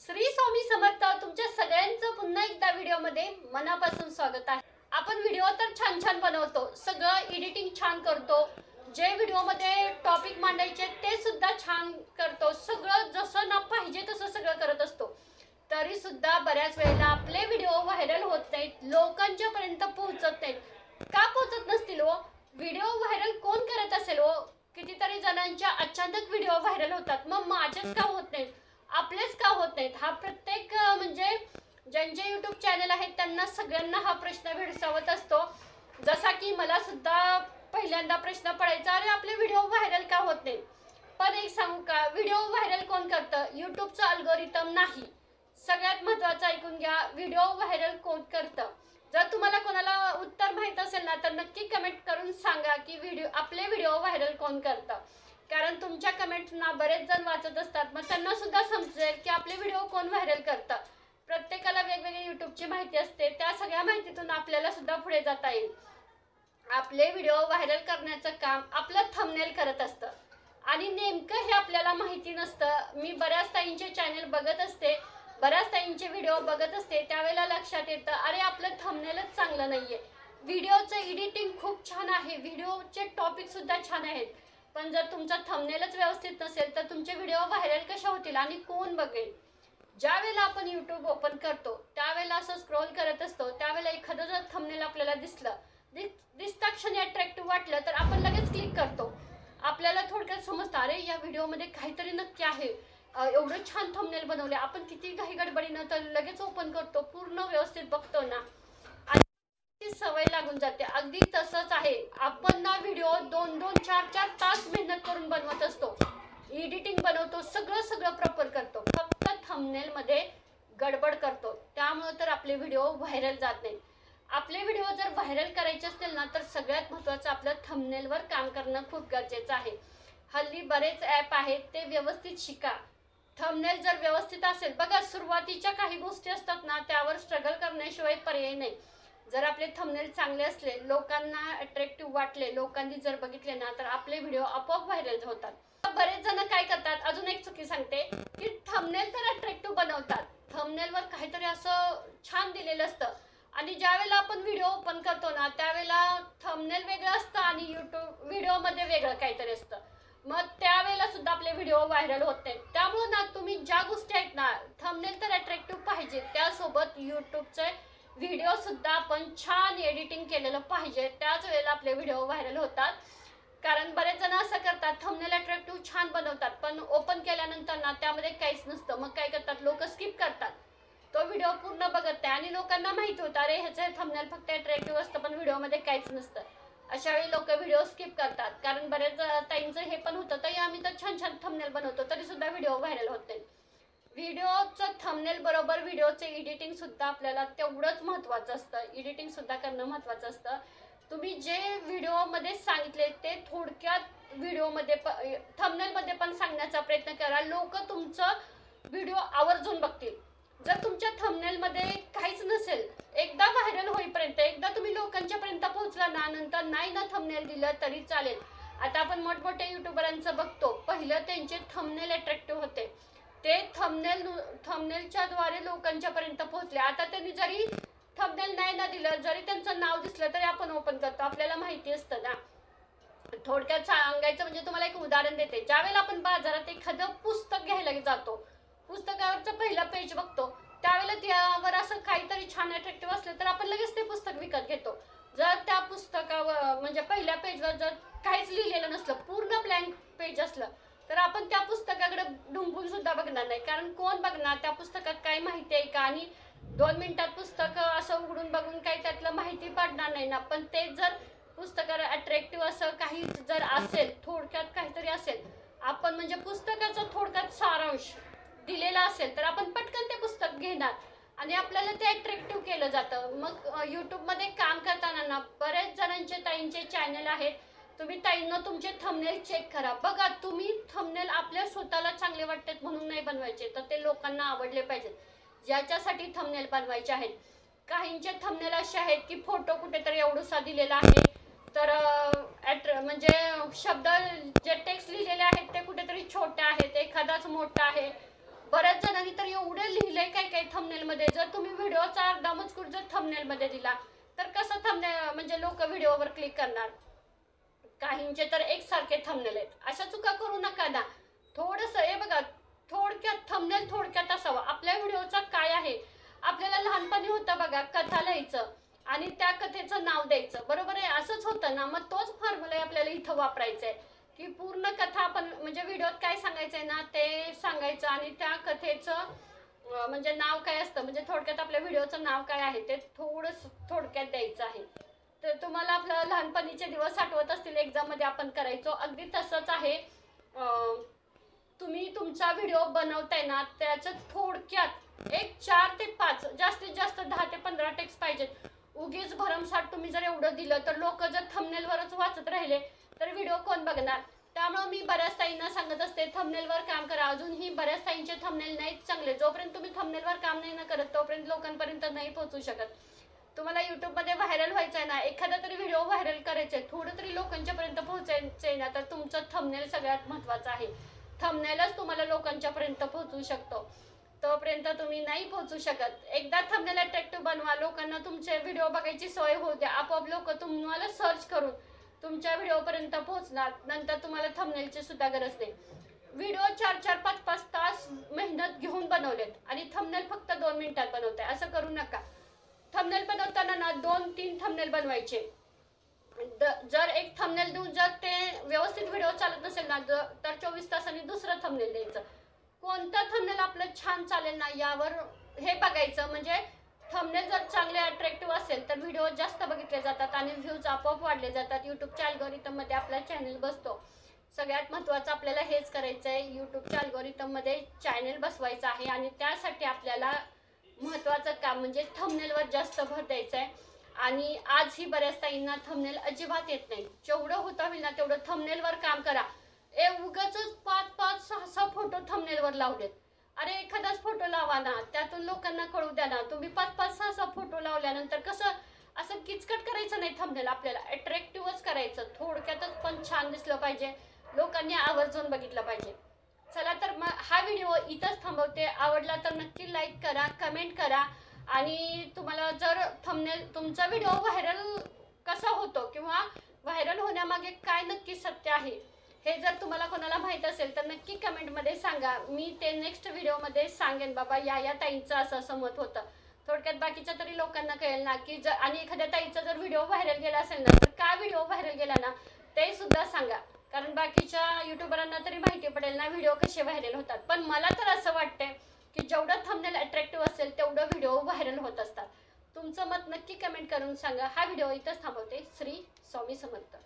श्री स्वामी समर्थ. तुमच्या सगळ्यांचं पुन्हा एकदा व्हिडिओमध्ये मनापासून स्वागत आहे. आपण व्हिडिओ तर छान छान बनवतो, सगळं एडिटिंग छान करतो, जे व्हिडिओमध्ये टॉपिक मांडायचे ते सुद्धा छान करतो, सगळं जसं ना पाहिजे तसं सगळं करत असतो. तरी सुद्धा बऱ्याच वेळेला आपले व्हिडिओ व्हायरल होत नाहीत, लोकांच्या पर्यंत पोहोचत नाहीत. का पोहोचत नसतील हो? व्हिडिओ व्हायरल कोण करत असेल हो? कितीतरी जणांच्या अचानक व्हिडिओ व्हायरल होतात, मग माझेच का होत नाहीत, आपलेच का होत नाहीत? हा प्रत्येक म्हणजे ज्यांचे यूट्यूब चॅनल आहेत त्यांना सगळ्यांना हा प्रश्न भेडसावत असतो. जसा की मला सुद्धा पहिल्यांदा प्रश्न पडायचा, अरे आपले व्हिडिओ व्हायरल का होत नाही? पण एक सांगू का, व्हिडिओ व्हायरल कोण करतं? यूट्यूबचं अल्गोरिदम नाही. सगळ्यात महत्त्वाचं ऐकून घ्या, व्हिडिओ व्हायरल कोण करतं? जर तुम्हाला कोणाला उत्तर माहीत असेल ना तर नक्की कमेंट करून सांगा की आपले व्हिडिओ व्हायरल कोण करतं. कारण तुमच्या कमेंट्सना बरेच जण वाचत असतात, मग त्यांना सुद्धा समजेल की आपले व्हिडिओ कोण व्हायरल करतं. प्रत्येकाला वेगवेगळी यूट्यूबची माहिती असते, त्या सगळ्या माहितीतून आपल्याला सुद्धा पुढे जाता येईल. आपले व्हिडिओ व्हायरल करण्याचं काम आपलं थंबनेल करत असतं आणि नेमकं हे आपल्याला माहिती नसतं. मी बऱ्याच ताईंचे चॅनल बघत असते, बऱ्याच ताईंचे व्हिडिओ बघत असते, त्यावेळेला लक्षात येतं अरे आपलं थंबनेलच चांगलं नाहीये. व्हिडिओचं एडिटिंग खूप छान आहे, व्हिडिओचे टॉपिक सुद्धा छान आहेत, पण जर तुमचा थंबनेलच व्यवस्थित नसेल तर तुमचे व्हिडिओ व्हायरल कशा होतील आणि कोण बघेल? ज्या वेळेला आपण यूट्यूब ओपन करतो त्यावेळेला असं स्क्रोल करत असतो, त्यावेळेला एखादं जर थंबनेल आपल्याला दिसता क्षणी अट्रॅक्टिव्ह वाटलं तर आपण लगेच क्लिक करतो. आपल्याला थोडक्यात समजतं अरे या व्हिडिओमध्ये काहीतरी नक्की आहे, एवढं छान थंबनेल बनवले. आपण किती घाई गडबडीनं तर लगेच ओपन करतो, पूर्ण व्यवस्थित बघतो ना, सवय लागून जाते. अगदी तसंच आहे, आपण ना व्हिडिओ 2-2, 4-4 तास मेहनत करून बनवत असतो, एडिटिंग बनवतो, सगळं प्रॉपर करतो, फक्त थंबनेल मध्ये गडबड करतो. त्यामुळे तर आपले व्हिडिओ व्हायरल जात नाही. आपले व्हिडिओ जर व्हायरल करायचे असतील ना तर सगळ्यात महत्त्वाचं आपलं थंबनेलवर काम करणं खूप गरजेचं आहे. हल्ली बरेच ॲप आहेत, ते व्यवस्थित शिका. थंबनेल जर व्यवस्थित असेल, बघा सुरुवातीच्या काही गोष्टी असतात ना त्यावर स्ट्रगल करण्याशिवाय पर्याय नाही. जर आपले थंबनेल चांगले असले, लोकांना अट्रॅक्टिव्ह वाटले, लोकांनी जर बघितले ना तर आपले व्हिडिओ आपोआप व्हायरल होतात. बरेच जण काय करतात, अजून एक चुकी सांगते की थंबनेल तर अट्रॅक्टिव्ह बनवतात, थंबनेलवर काहीतरी असं छान दिलेलं असतं आणि ज्यावेळेला आपण व्हिडिओ ओपन करतो ना त्यावेळेला थंबनेल वेगळं असतं आणि यूट्यूब व्हिडिओमध्ये वेगळं काहीतरी असतं, मग त्यावेळेला सुद्धा आपले व्हिडिओ व्हायरल होत नाहीत. त्यामुळे ना तुम्ही ज्या गोष्टी आहेत ना, थंबनेल तर अट्रॅक्टिव्ह पाहिजे, त्यासोबत यूट्यूबचे व्हिडिओ सुद्धा आपण छान एडिटिंग केलेलं पाहिजे, त्याच वेळेला आपले व्हिडिओ व्हायरल होतात. कारण बरेच जण असं करतात, थंबनेल अट्रॅक्टिव्ह छान बनवतात पण ओपन केल्यानंतर ना त्यामध्ये काहीच नसतं, मग काय करतात लोक, स्किप करतात, तो व्हिडिओ पूर्ण बघत नाही आणि लोकांना माहिती होतं अरे ह्याचं थंबनेल फक्त अट्रॅक्टिव्ह असतं पण व्हिडिओमध्ये काहीच नसतं. अशा वेळी लोक व्हिडिओ स्किप करतात. कारण बरेच ताईंचं हे पण होतं, ताई आम्ही तर छान छान थंबनेल बनवतो तरी सुद्धा व्हिडिओ व्हायरल होत नाही. व्हिडिओचं थंबनेल बरोबर व्हिडिओचं एडिटिंग सुद्धा आपल्याला तेवढंच महत्त्वाचं असतं, एडिटिंग सुद्धा करणं महत्त्वाचं असतं. तुम्ही जे व्हिडिओमध्ये सांगितले ते थोडक्यात व्हिडिओमध्ये थंबनेलमध्ये पण सांगण्याचा प्रयत्न करा, लोक तुमचं व्हिडिओ आवर्जून बघतील. जर तुमच्या थंबनेलमध्ये काहीच नसेल, एकदा व्हायरल होईपर्यंत, एकदा तुम्ही लोकांच्या पर्यंत पोहोचला ना, नंतर नाही ना थंबनेल दिलं तरी चालेल. आता आपण मोठमोठ्या युट्यूबरांचं बघतो, पहिलं त्यांचे थंबनेल अट्रॅक्टिव्ह होते, ते थंबनेलच्या द्वारे लोकांच्या पर्यंत पोहोचले. आता त्यांनी जरी थंबनेल नाही ना दिलं, जरी त्यांचं नाव दिसलं तरी आपण ओपन करतो, आपल्याला माहिती असतं ना. थोडक्यात सांगायचं म्हणजे तुम्हाला एक उदाहरण देते, ज्यावेळेला आपण बाजारात एखादं पुस्तक घ्यायला जातो, पुस्तकावरचं पहिलं पेज बघतो, त्यावेळेला त्यावर असं काहीतरी छान अट्रॅक्टिव्ह असलं तर आपण लगेच ते पुस्तक विकत घेतो. जर त्या पुस्तकावर म्हणजे पहिल्या पेजवर जर काहीच लिहिलेलं नसलं, पूर्ण ब्लँक पेज असलं तर आपण त्या पुस्तकाकडे ढुंकून सुद्धा बघणार नाही. कारण कोण बघणार त्या पुस्तकात काय माहिती आहे का, आणि 2 मिनिटात पुस्तक असं उघडून बघून काही त्यातलं माहिती पडणार नाही ना. पण ते जर पुस्तकाला अट्रॅक्टिव्ह असं काही जर असेल, थोडक्यात काहीतरी असेल, आपण म्हणजे पुस्तकाचा थोडक्यात सारांश दिलेला असेल तर आपण पटकन ते पुस्तक घेणार आणि आपल्याला ते अट्रॅक्टिव्ह केलं जातं. मग यूट्यूबमध्ये काम करताना ना बरेच जणांचे ताईंचे चॅनल आहेत, तुम्ही ताईंना तुमचे थंबनेल चेक करा, बघा तुम्ही थंबनेल आपल्या स्वतःला चांगले वाटतात म्हणून नाही बनवायचे, तर ते लोकांना आवडले पाहिजेत, ज्याच्यासाठी थंबनेल बनवायचे आहेत. काहींचे थंबनेल असे आहेत की फोटो कुठेतरी एवढूसा दिलेला आहे, तर म्हणजे शब्द जे टेक्स्ट लिहिलेले आहेत ते कुठेतरी छोटे आहेत, एखादाच मोठा आहे. बऱ्याच जणांनी तर एवढे आहे थंबनेल मध्ये, जर तुम्ही व्हिडिओचा अर्धा मजकूर जर थंबनेल मध्ये दिला तर कसं थंबनेल म्हणजे लोक व्हिडिओवर क्लिक करणार. काहींचे तर एकसारखे थंबनेल आहेत. अशा चुका करू नका ना. थोडंसं हे बघा, थोडक्यात थंबनेल थोडक्यात असावा. आपल्या व्हिडिओचा काय आहे, आपल्याला लहानपणी होतं बघा कथा लिहायचं आणि त्या कथेचं नाव द्यायचं, बरोबर आहे, असंच होतं ना. मग तोच फॉर्म्युला आपल्याला इथं वापरायचा आहे की पूर्ण कथा आपण म्हणजे व्हिडिओत काय सांगायचंय ना ते सांगायचं आणि त्या कथेचं म्हणजे नाव काय असतं, म्हणजे थोडक्यात आपल्या व्हिडिओचं नाव काय आहे ते थोडक्यात द्यायचं आहे. तर तुम्हाला आपलं लहानपणीचे दिवस आठवत असतील, एक्झाम मध्ये आपण करायचो, अगदी तसंच आहे. तुम्ही तुमचा व्हिडिओ बनवताय ना त्याच्यात थोडक्यात एक 4 ते 5 जास्तीत जास्त 10 ते 15 टेक्स्ट पाहिजेत. उगीच भरमसाठ तुम्ही जर एवढं दिलं तर लोक जर थंबनेलवरच वाचत राहिले तर व्हिडिओ कोण बघणार. त्यामुळे मी बऱ्याच ताईंना सांगत असते थंबनेलवर काम करा. अजूनही बऱ्याच ताईंचे थंबनेल नाहीत चांगले. जोपर्यंत तुम्ही थंबनेलवर काम नाही ना करत तोपर्यंत लोकांपर्यंत नाही पोहोचू शकत. तुम्हाला यूट्यूबमध्ये व्हायरल व्हायचं आहे ना, एखादा तरी व्हिडिओ व्हायरल करायचा आहे, थोडं तरी लोकांच्यापर्यंत पोहोचायचं आहे ना, तर तुमचं थंबनेल सगळ्यात महत्त्वाचं आहे. थंबनेलच तुम्हाला लोकांच्यापर्यंत पोहोचू शकतो, तोपर्यंत तुम्ही नाही पोहोचू शकत. एकदा थंबनेल अट्रॅक्टिव्ह बनवा, लोकांना तुमचे व्हिडिओ बघायची सवय होऊ द्या, आपोआप लोक तुम्हाला सर्च करून तुमच्या व्हिडिओपर्यंत पोहोचणार. नंतर तुम्हाला थंबनेलची सुद्धा गरज नाही. व्हिडिओ 4-4, 5-5 तास मेहनत घेऊन बनवलेत आणि थंबनेल फक्त 2 मिनिटात बनवताय, असं करू नका. थंबनेल बनवताना ना 2-3 थंबनेल बनवायचे. जर एक थंबनेल देऊन जर ते व्यवस्थित व्हिडिओ चालत नसेल ना तर 24 तासांनी दुसरं थंबनेल द्यायचं. कोणतं थंबनेल आपलं छान चालेल ना यावर हे बघायचं. म्हणजे थंबनेल जर चांगले अट्रॅक्टिव्ह असेल तर व्हिडिओ जास्त बघितले जातात आणि व्ह्यूज आपोआप वाढले जातात. यूट्यूबच्या अल्गोरिथममध्ये आपला चॅनल बसतो. सगळ्यात महत्त्वाचं आपल्याला हेच करायचं आहे, यूट्यूबच्या अल्गोरिथममध्ये चॅनल बसवायचं आहे आणि त्यासाठी आपल्याला महत्त्वाचं काम म्हणजे थंबनेलवर जास्त भर द्यायचं आहे. आणि आजही बऱ्याच ताईंना थंबनेल अजिबात येत नाही. जेवढं होतं होईल ना तेवढं थंबनेलवर काम करा. उगाचच 5-5, 6-6 फोटो थंबनेलवर लावलेत. अरे एखादाच फोटो लावा ना, त्यातून लोकांना कळू द्या ना. तुम्ही 5-5, 6-6 फोटो लावल्यानंतर कसं असं किचकट करायचं नाही थंबनेल, आपल्याला अट्रॅक्टिव्हच करायचं. थोडक्यातच पण छान दिसलं पाहिजे, लोकांनी आवर्जून बघितलं पाहिजे. चला तर मग हा व्हिडिओ इथंच थांबवते. आवडला तर नक्की लाईक करा, कमेंट करा आणि तुम्हाला जर थंबनेल तुमचा व्हिडिओ व्हायरल कसा होतो किंवा व्हायरल होण्यामागे काय नक्की सत्य आहे हे जर तुम्हाला कोणाला माहीत असेल तर नक्की कमेंटमध्ये सांगा. मी ते नेक्स्ट व्हिडिओमध्ये सांगेन, बाबा या ताईंचं असं असं मत होतं. थोडक्यात बाकीच्या तरी लोकांना कळेल ना की जर आणि एखाद्या ताईचा जर व्हिडिओ व्हायरल गेला असेल ना तर का व्हिडिओ व्हायरल गेला ना ते सुद्धा सांगा. कारण बाकीच्या युट्यूबरांना तरी माहिती पडेल ना व्हिडिओ कसे व्हायरल होतात. पण मला तर असं वाटतंय की जेवढं थंबनेल अट्रॅक्टिव्ह असेल तेवढं व्हिडिओ व्हायरल होत असतात. तुमचं मत नक्की कमेंट करून सांगा. हा व्हिडिओ इथंच थांबवते. श्री स्वामी समर्थ.